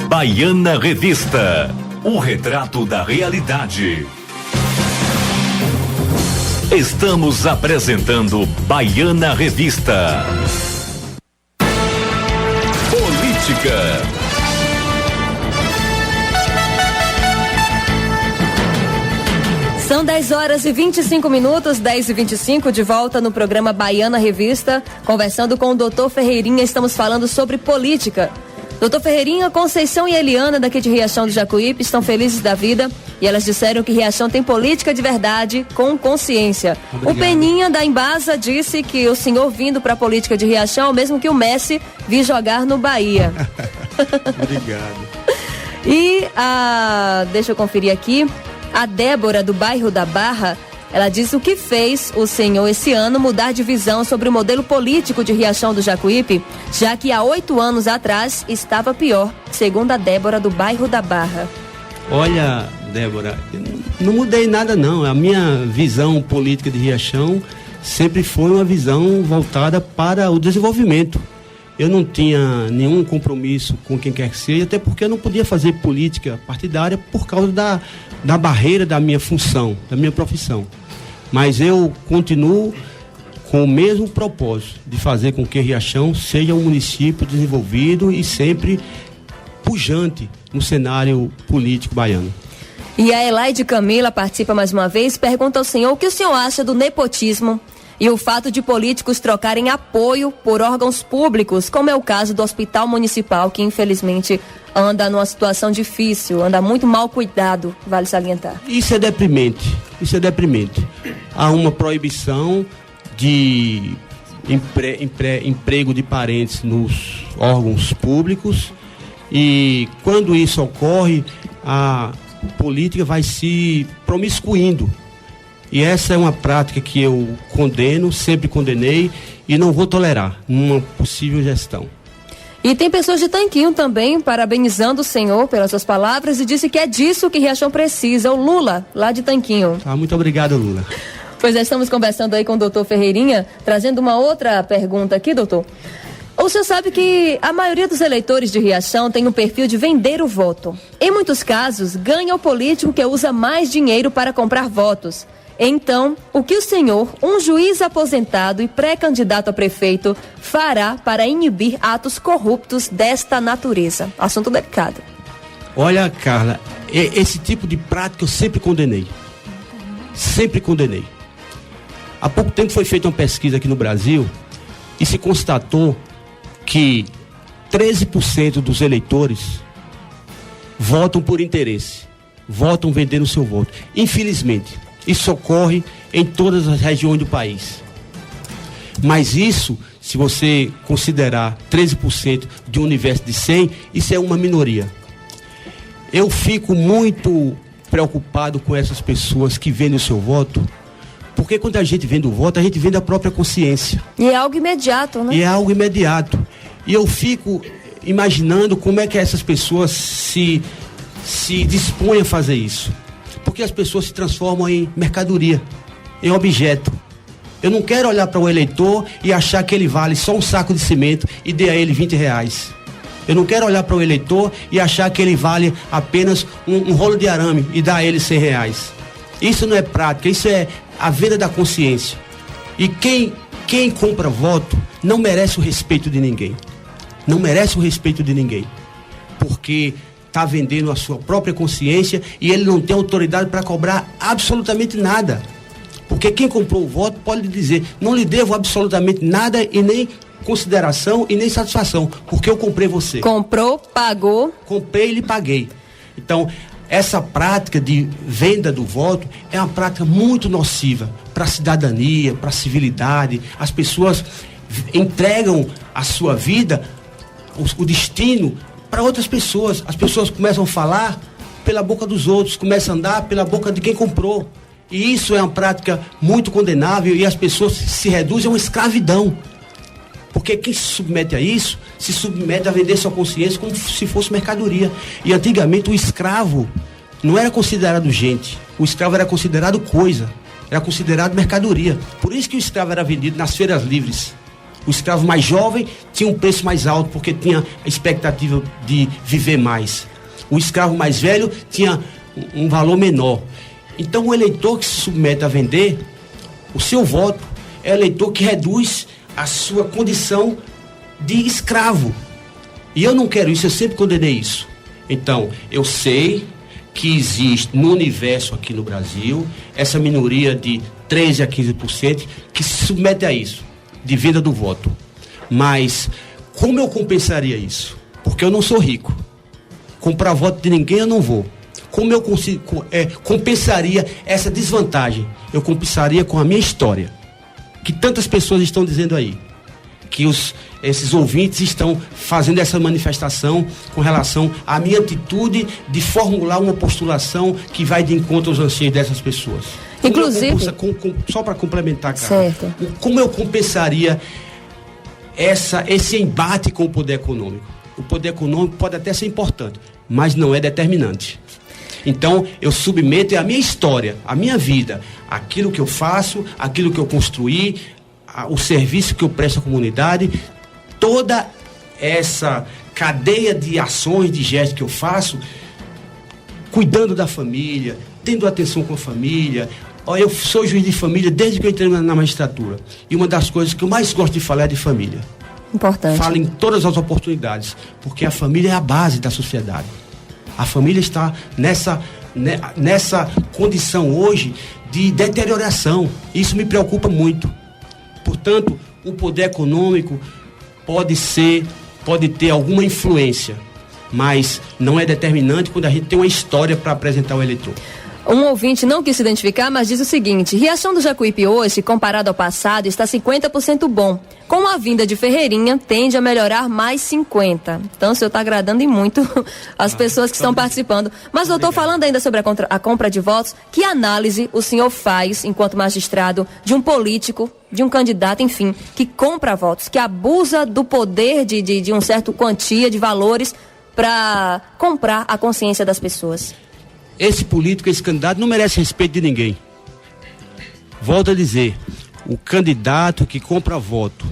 Baiana Revista, o retrato da realidade. Estamos apresentando Baiana Revista. Política. São 10h25, 10h25, de volta no programa Baiana Revista, conversando com o Dr. Ferreirinha. Estamos falando sobre política. Doutor Ferreirinha, Conceição e Eliana, daqui de Riachão do Jacuípe, estão felizes da vida e elas disseram que Riachão tem política de verdade, com consciência. Obrigado. O Peninha da Embasa disse que o senhor vindo para a política de Riachão, mesmo que o Messi vir jogar no Bahia. Obrigado. E deixa eu conferir aqui, a Débora do bairro da Barra, ela disse o que fez o senhor esse ano mudar de visão sobre o modelo político de Riachão do Jacuípe, já que há 8 anos atrás estava pior, segundo a Débora do bairro da Barra. Olha, Débora, eu não mudei nada não. A minha visão política de Riachão sempre foi uma visão voltada para o desenvolvimento. Eu não tinha nenhum compromisso com quem quer que seja, até porque eu não podia fazer política partidária por causa da barreira da minha função, da minha profissão. Mas eu continuo com o mesmo propósito de fazer com que Riachão seja um município desenvolvido e sempre pujante no cenário político baiano. E a Elaide Camila participa mais uma vez, pergunta ao senhor o que o senhor acha do nepotismo e o fato de políticos trocarem apoio por órgãos públicos, como é o caso do Hospital Municipal, que infelizmente anda numa situação difícil, anda muito mal cuidado, vale salientar. Isso é deprimente, Há uma proibição de emprego de parentes nos órgãos públicos e quando isso ocorre, a política vai se promiscuindo. E essa é uma prática que eu condeno, sempre condenei e não vou tolerar numa possível gestão. E tem pessoas de Tanquinho também parabenizando o senhor pelas suas palavras e disse que é disso que Riachão precisa. O Lula, lá de Tanquinho. Muito obrigado, Lula. Pois é, estamos conversando aí com o doutor Ferreirinha, trazendo uma outra pergunta aqui, doutor. O senhor sabe que a maioria dos eleitores de Riachão tem um perfil de vender o voto. Em muitos casos, ganha o político que usa mais dinheiro para comprar votos. Então, o que o senhor, um juiz aposentado e pré-candidato a prefeito, fará para inibir atos corruptos desta natureza? Assunto delicado. Olha, Carla, esse tipo de prática eu sempre condenei. Sempre condenei. Há pouco tempo foi feita uma pesquisa aqui no Brasil e se constatou que 13% dos eleitores votam por interesse, votam vendendo o seu voto. Infelizmente, isso ocorre em todas as regiões do país. Mas isso, se você considerar 13% de um universo de 100, isso é uma minoria. Eu fico muito preocupado com essas pessoas que vendem o seu voto, porque quando a gente vende o voto, a gente vende a própria consciência. E é algo imediato, né? E é algo imediato. E eu fico imaginando como é que essas pessoas se dispõem a fazer isso. Porque as pessoas se transformam em mercadoria, em objeto. Eu não quero olhar para o eleitor e achar que ele vale só um saco de cimento e dê a ele R$20. Eu não quero olhar para o eleitor e achar que ele vale apenas um rolo de arame e dar a ele R$100. Isso não é prática, isso é a venda da consciência. E quem compra voto não merece o respeito de ninguém. Não merece o respeito de ninguém. Porque está vendendo a sua própria consciência e ele não tem autoridade para cobrar absolutamente nada. Porque quem comprou o voto pode dizer, não lhe devo absolutamente nada e nem consideração e nem satisfação, porque eu comprei você. Comprou, pagou. Comprei e lhe paguei. Então, essa prática de venda do voto é uma prática muito nociva para a cidadania, para a civilidade. As pessoas entregam a sua vida, o destino, para outras pessoas. As pessoas começam a falar pela boca dos outros, começam a andar pela boca de quem comprou. E isso é uma prática muito condenável e as pessoas se reduzem a uma escravidão. Porque quem se submete a isso, se submete a vender sua consciência como se fosse mercadoria. E antigamente o escravo não era considerado gente, o escravo era considerado coisa, era considerado mercadoria. Por isso que o escravo era vendido nas feiras livres. O escravo mais jovem tinha um preço mais alto porque tinha a expectativa de viver mais. O escravo mais velho tinha um valor menor. Então o eleitor que se submete a vender, o seu voto é o eleitor que reduz a sua condição de escravo. E eu não quero isso, eu sempre condenei isso. Então, eu sei que existe no universo aqui no Brasil essa minoria de 13% a 15% que se submete a isso, de venda do voto. Mas como eu compensaria isso? Porque eu não sou rico. Comprar voto de ninguém eu não vou. Como eu compensaria essa desvantagem? Eu compensaria com a minha história, que tantas pessoas estão dizendo aí, que esses ouvintes estão fazendo essa manifestação com relação à minha atitude de formular uma postulação que vai de encontro aos anseios dessas pessoas. Inclusive, só para complementar, cara, certo. Como eu compensaria esse embate com o poder econômico? O poder econômico pode até ser importante, mas não é determinante. Então, eu submeto a minha história, a minha vida, aquilo que eu faço, aquilo que eu construí, o serviço que eu presto à comunidade, toda essa cadeia de ações, de gestos que eu faço, cuidando da família, tendo atenção com a família. Eu sou juiz de família desde que eu entrei na magistratura. E uma das coisas que eu mais gosto de falar é de família. Importante. Falo em todas as oportunidades, porque a família é a base da sociedade. A família está nessa condição hoje de deterioração. Isso me preocupa muito. Portanto, o poder econômico pode ter alguma influência, mas não é determinante quando a gente tem uma história para apresentar ao eleitor. Um ouvinte não quis se identificar, mas diz o seguinte: Riachão do Jacuípe hoje, comparado ao passado, está 50% bom. Com a vinda de Ferreirinha, tende a melhorar mais 50%. Então, o senhor está agradando e muito as pessoas que estão participando. Mas, doutor, falando ainda sobre a compra de votos, que análise o senhor faz, enquanto magistrado, de um político, de um candidato, enfim, que compra votos, que abusa do poder de um certo quantia de valores para comprar a consciência das pessoas? Esse político, esse candidato não merece respeito de ninguém. Volto a dizer, o candidato que compra voto,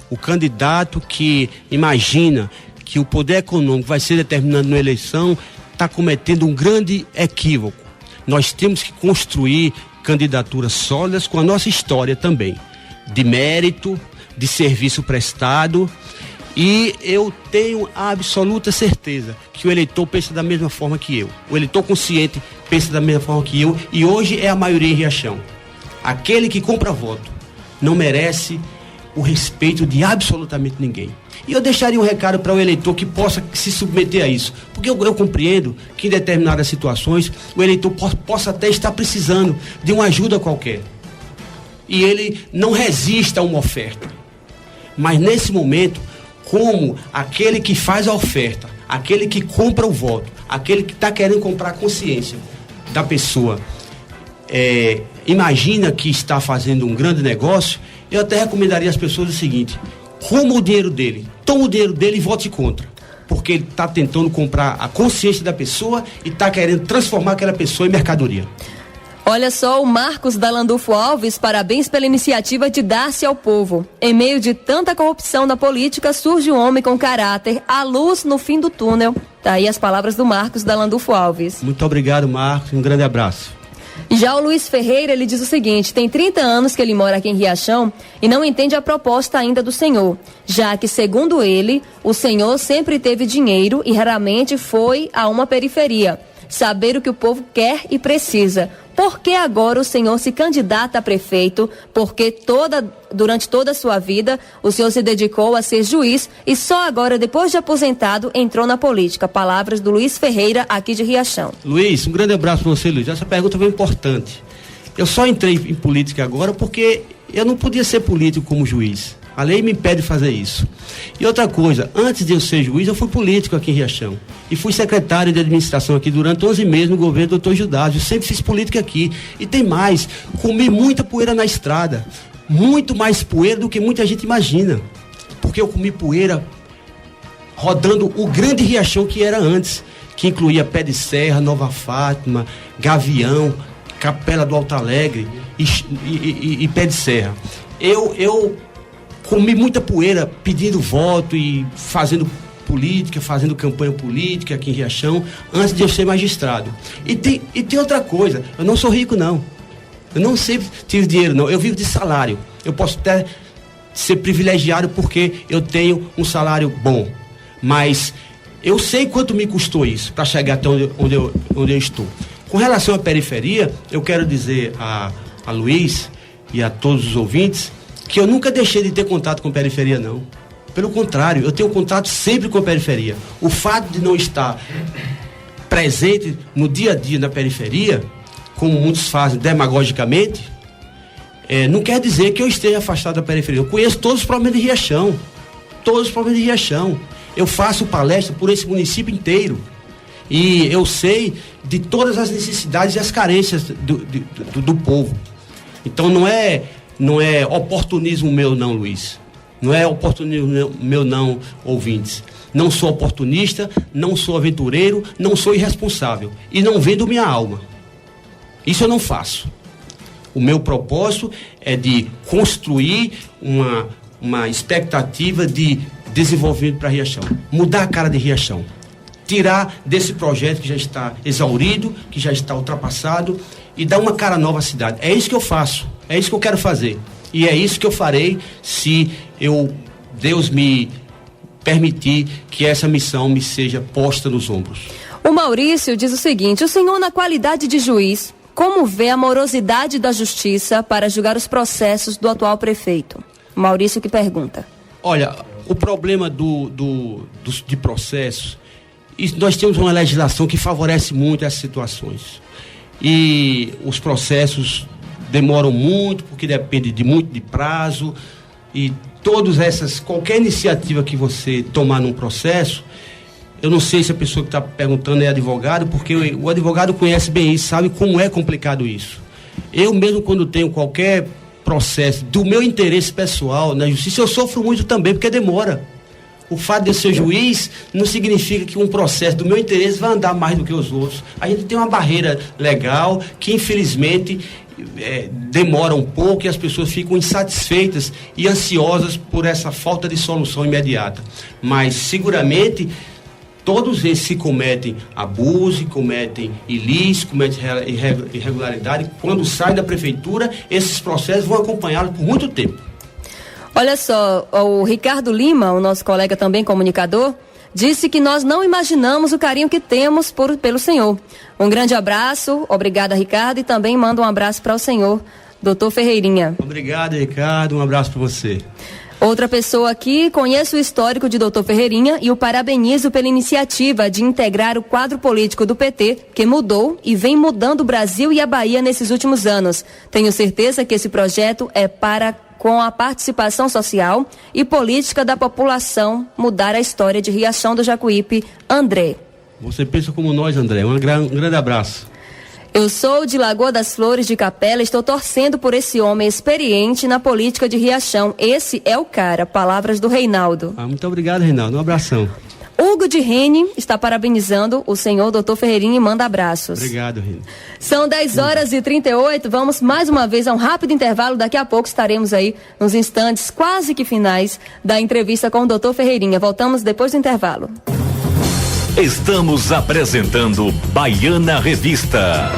o candidato que imagina que o poder econômico vai ser determinado na eleição, está cometendo um grande equívoco. Nós temos que construir candidaturas sólidas com a nossa história também, de mérito, de serviço prestado. E eu tenho a absoluta certeza que o eleitor pensa da mesma forma que eu. O eleitor consciente pensa da mesma forma que eu. E hoje é a maioria em Riachão. Aquele que compra voto não merece o respeito de absolutamente ninguém. E eu deixaria um recado para o eleitor que possa se submeter a isso. Porque eu compreendo que em determinadas situações o eleitor possa até estar precisando de uma ajuda qualquer. E ele não resista a uma oferta. Mas nesse momento, como aquele que faz a oferta, aquele que compra o voto, aquele que está querendo comprar a consciência da pessoa, imagina que está fazendo um grande negócio, eu até recomendaria às pessoas o seguinte: arruma o dinheiro dele, toma o dinheiro dele e vote contra. Porque ele está tentando comprar a consciência da pessoa e está querendo transformar aquela pessoa em mercadoria. Olha só, o Marcos da Landulfo Alves, parabéns pela iniciativa de dar-se ao povo. Em meio de tanta corrupção na política, surge um homem com caráter, a luz no fim do túnel. Tá aí as palavras do Marcos da Landulfo Alves. Muito obrigado, Marcos, um grande abraço. Já o Luiz Ferreira, ele diz o seguinte: tem 30 anos que ele mora aqui em Riachão e não entende a proposta ainda do Senhor, já que, segundo ele, o Senhor sempre teve dinheiro e raramente foi a uma periferia. Saber o que o povo quer e precisa. Por que agora o senhor se candidata a prefeito? Porque durante toda a sua vida o senhor se dedicou a ser juiz e só agora, depois de aposentado, entrou na política. Palavras do Luiz Ferreira, aqui de Riachão. Luiz, um grande abraço para você, Luiz. Essa pergunta foi importante. Eu só entrei em política agora porque eu não podia ser político como juiz. A lei me impede de fazer isso. E outra coisa, antes de eu ser juiz, eu fui político aqui em Riachão. E fui secretário de administração aqui durante 11 meses no governo do Dr. Gildásio. Eu sempre fiz política aqui. E tem mais, comi muita poeira na estrada. Muito mais poeira do que muita gente imagina. Porque eu comi poeira rodando o grande Riachão que era antes. Que incluía Pé de Serra, Nova Fátima, Gavião, Capela do Alto Alegre e Pé de Serra. Eu comi muita poeira pedindo voto e fazendo política, fazendo campanha política aqui em Riachão, antes de eu ser magistrado. E tem outra coisa, eu não sou rico não. Eu não sempre tive dinheiro não, eu vivo de salário. Eu posso até ser privilegiado porque eu tenho um salário bom, mas eu sei quanto me custou isso para chegar até onde eu estou. Com relação à periferia, eu quero dizer a Luiz e a todos os ouvintes que eu nunca deixei de ter contato com a periferia não. Pelo contrário, eu tenho contato sempre com a periferia. O fato de não estar presente no dia a dia na periferia, como muitos fazem demagogicamente, não quer dizer que eu esteja afastado da periferia. Eu conheço todos os problemas de Riachão. Todos os problemas de Riachão. Eu faço palestra por esse município inteiro. E eu sei de todas as necessidades e as carências do povo. Então não é oportunismo meu não, Luiz. Não é oportunismo meu não, ouvintes. Não sou oportunista, não sou aventureiro, não sou irresponsável. E não vendo minha alma. Isso eu não faço. O meu propósito é de construir uma expectativa de desenvolvimento para Riachão. Mudar a cara de Riachão. Tirar desse projeto que já está exaurido, que já está ultrapassado e dar uma cara nova à cidade. É isso que eu faço. É isso que eu quero fazer. E é isso que eu farei se Deus me permitir que essa missão me seja posta nos ombros. O Maurício diz o seguinte: o senhor, na qualidade de juiz, como vê a morosidade da justiça para julgar os processos do atual prefeito? O Maurício que pergunta. Olha, o problema de processos, nós temos uma legislação que favorece muito essas situações. E os processos demoram muito, porque depende muito de prazo, e qualquer iniciativa que você tomar num processo, eu não sei se a pessoa que está perguntando é advogado, porque o advogado conhece bem isso, sabe como é complicado isso. Eu mesmo, quando tenho qualquer processo do meu interesse pessoal na justiça, eu sofro muito também, porque demora. O fato de eu ser juiz não significa que um processo do meu interesse vai andar mais do que os outros. A gente tem uma barreira legal que, infelizmente, demora um pouco e as pessoas ficam insatisfeitas e ansiosas por essa falta de solução imediata. Mas, seguramente, todos esses que cometem abuso, cometem ilícito, cometem irregularidade, quando saem da prefeitura, esses processos vão acompanhá-los por muito tempo. Olha só, o Ricardo Lima, o nosso colega também comunicador, disse que nós não imaginamos o carinho que temos pelo senhor. Um grande abraço, obrigada, Ricardo, e também manda um abraço para o senhor, doutor Ferreirinha. Obrigado, Ricardo, um abraço para você. Outra pessoa aqui, conheço o histórico de doutor Ferreirinha e o parabenizo pela iniciativa de integrar o quadro político do PT, que mudou e vem mudando o Brasil e a Bahia nesses últimos anos. Tenho certeza que esse projeto é para, com a participação social e política da população, mudar a história de Riachão do Jacuípe. André. Você pensa como nós, André. Um grande abraço. Eu sou de Lagoa das Flores de Capela, estou torcendo por esse homem experiente na política de Riachão. Esse é o cara. Palavras do Reinaldo. Muito obrigado, Reinaldo. Um abração. Hugo de Rene está parabenizando o senhor doutor Ferreirinha e manda abraços. Obrigado, Rene. São 10h38, vamos mais uma vez a um rápido intervalo. Daqui a pouco estaremos aí nos instantes quase que finais da entrevista com o doutor Ferreirinha. Voltamos depois do intervalo. Estamos apresentando Baiana Revista.